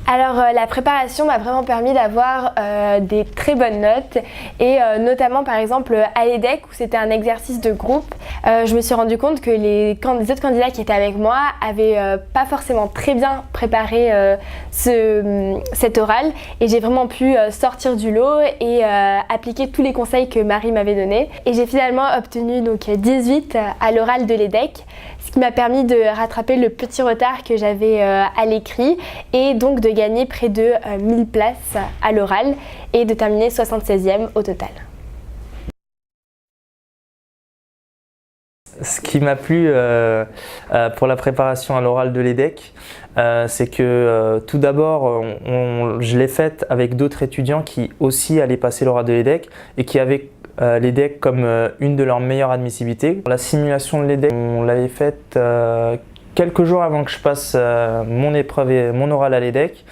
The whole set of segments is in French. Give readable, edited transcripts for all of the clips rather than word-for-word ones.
Alors la préparation m'a vraiment permis d'avoir des très bonnes notes et notamment par exemple à l'EDEC où c'était un exercice de groupe, je me suis rendu compte que les autres candidats qui étaient avec moi avaient pas forcément très bien préparé cet oral et j'ai vraiment pu sortir du lot et appliquer tous les conseils que Marie m'avait donnés et j'ai finalement obtenu donc 18 à l'oral de l'EDEC, ce qui m'a permis de rattraper le petit retard que j'avais à l'écrit et donc de gagner près de 1000 places à l'oral et de terminer 76e au total. Ce qui m'a plu pour la préparation à l'oral de l'EDEC, c'est que tout d'abord, je l'ai faite avec d'autres étudiants qui aussi allaient passer l'oral de l'EDEC et qui avaient l'EDEC comme une de leurs meilleures admissibilités. La simulation de l'EDEC, on l'avait faite quelques jours avant que je passe mon épreuve et mon oral à l'EDEC.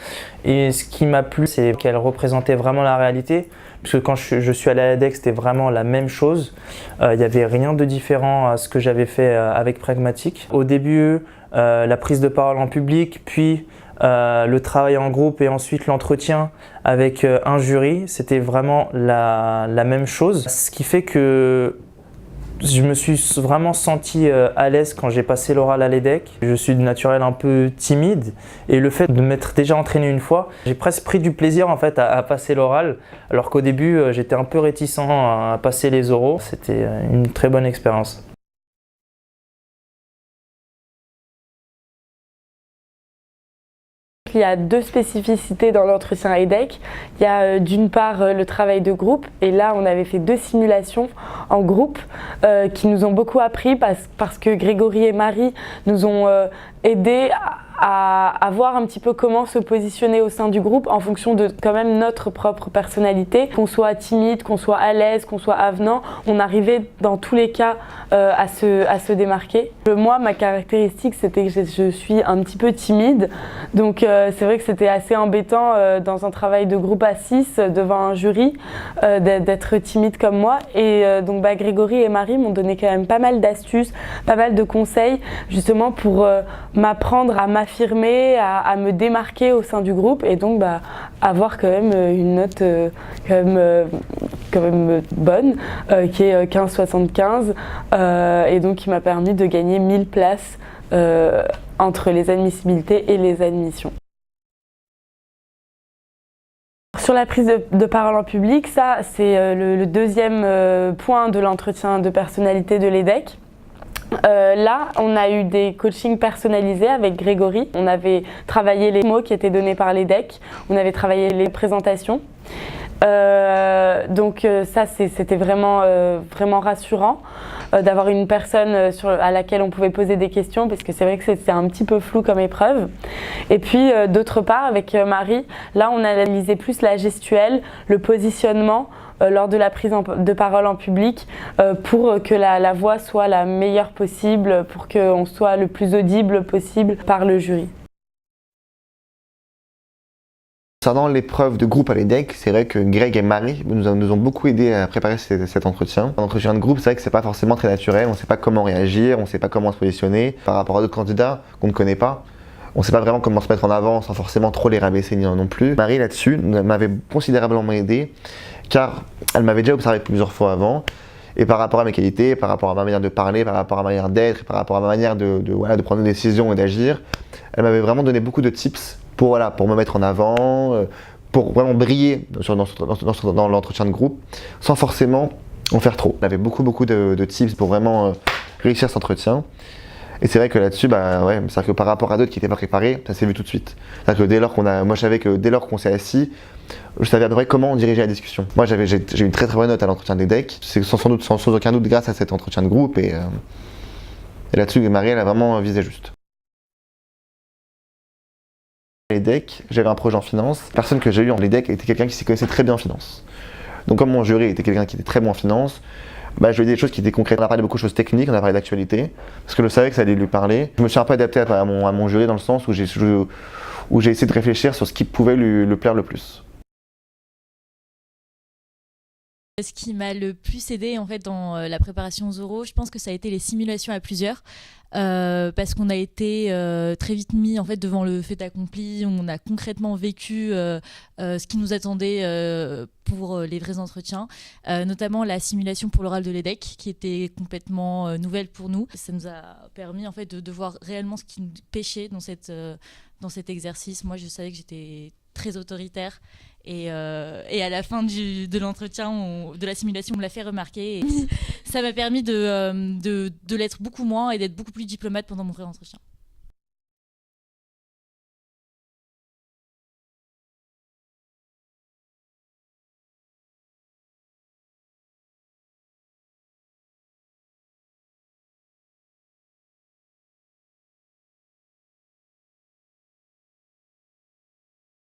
Et ce qui m'a plu, c'est qu'elle représentait vraiment la réalité. Parce que quand je suis allé à l'EDEC, c'était vraiment la même chose. Il n'y avait rien de différent à ce que j'avais fait avec Pragmatique. Au début, la prise de parole en public, puis le travail en groupe et ensuite l'entretien avec un jury, c'était vraiment la même chose. Ce qui fait que je me suis vraiment senti à l'aise quand j'ai passé l'oral à l'EDEC. Je suis de naturel un peu timide et le fait de m'être déjà entraîné une fois, j'ai presque pris du plaisir en fait à passer l'oral alors qu'au début j'étais un peu réticent à passer les oraux. C'était une très bonne expérience. Il y a deux spécificités dans l'entretien EDEC. Il y a d'une part le travail de groupe et là on avait fait 2 simulations en groupe qui nous ont beaucoup appris parce que Grégory et Marie nous ont aidés à voir un petit peu comment se positionner au sein du groupe en fonction de quand même notre propre personnalité. Qu'on soit timide, qu'on soit à l'aise, qu'on soit avenant, on arrivait dans tous les cas à se démarquer. Moi, ma caractéristique, c'était que je suis un petit peu timide. Donc c'est vrai que c'était assez embêtant dans un travail de groupe à 6 devant un jury d'être timide comme moi. Et donc Grégory et Marie m'ont donné quand même pas mal d'astuces, pas mal de conseils justement pour m'apprendre à m'affirmer, à me démarquer au sein du groupe et donc avoir quand même une note quand même bonne qui est 15,75 et donc qui m'a permis de gagner 1000 places entre les admissibilités et les admissions. Sur la prise de parole en public, ça c'est le deuxième point de l'entretien de personnalité de l'EDEC. Là, on a eu des coachings personnalisés avec Grégory. On avait travaillé les mots qui étaient donnés par l'EDEC, on avait travaillé les présentations. Donc ça, c'était vraiment rassurant d'avoir une personne à laquelle on pouvait poser des questions parce que c'est vrai que c'était un petit peu flou comme épreuve. Et puis d'autre part, avec Marie, là on a analysé plus la gestuelle, le positionnement lors de la prise de parole en public pour que la voix soit la meilleure possible, pour qu'on soit le plus audible possible par le jury. Concernant l'épreuve de groupe à l'EDEC, c'est vrai que Greg et Marie nous ont beaucoup aidé à préparer cet entretien. L'entretien de groupe, c'est vrai que c'est pas forcément très naturel, on ne sait pas comment réagir, on ne sait pas comment se positionner par rapport à d'autres candidats qu'on ne connaît pas. On ne sait pas vraiment comment se mettre en avant sans forcément trop les rabaisser non plus. Marie là-dessus m'avait considérablement aidé car elle m'avait déjà observé plusieurs fois avant et par rapport à mes qualités, par rapport à ma manière de parler, par rapport à ma manière d'être, par rapport à ma manière de prendre des décisions et d'agir, elle m'avait vraiment donné beaucoup de tips pour me mettre en avant, pour vraiment briller dans l'entretien de groupe sans forcément en faire trop. Elle avait beaucoup de tips pour vraiment réussir cet entretien. Et c'est vrai que là-dessus, c'est-à-dire que par rapport à d'autres qui n'étaient pas préparés, ça s'est vu tout de suite. C'est-à-dire que moi je savais que dès lors qu'on s'est assis, je savais à peu près comment diriger la discussion. Moi j'ai eu une très bonne note à l'entretien des decks, c'est sans aucun doute grâce à cet entretien de groupe et là-dessus Marie elle a vraiment visé juste. Les decks, j'avais un projet en finance, la personne que j'ai eu en les decks était quelqu'un qui s'y connaissait très bien en finance. Donc comme mon jury était quelqu'un qui était très bon en finance, je lui ai dit des choses qui étaient concrètes. On a parlé de beaucoup de choses techniques, on a parlé d'actualité, parce que je savais que ça allait lui parler. Je me suis un peu adapté à mon jury dans le sens où j'ai essayé de réfléchir sur ce qui pouvait lui plaire le plus. Ce qui m'a le plus aidé en fait dans la préparation aux oraux, je pense que ça a été les simulations à plusieurs. parce qu'on a été très vite mis en fait devant le fait accompli. On a concrètement vécu ce qui nous attendait pour les vrais entretiens, notamment la simulation pour l'oral de l'EDEC qui était complètement nouvelle pour nous. Ça nous a permis en fait de voir réellement ce qui nous pêchait dans cet exercice. Moi, je savais que j'étais très autoritaire et à la fin de l'entretien, de la simulation, on me l'a fait remarquer et ça m'a permis de l'être beaucoup moins et d'être beaucoup plus diplomate pendant mon vrai entretien.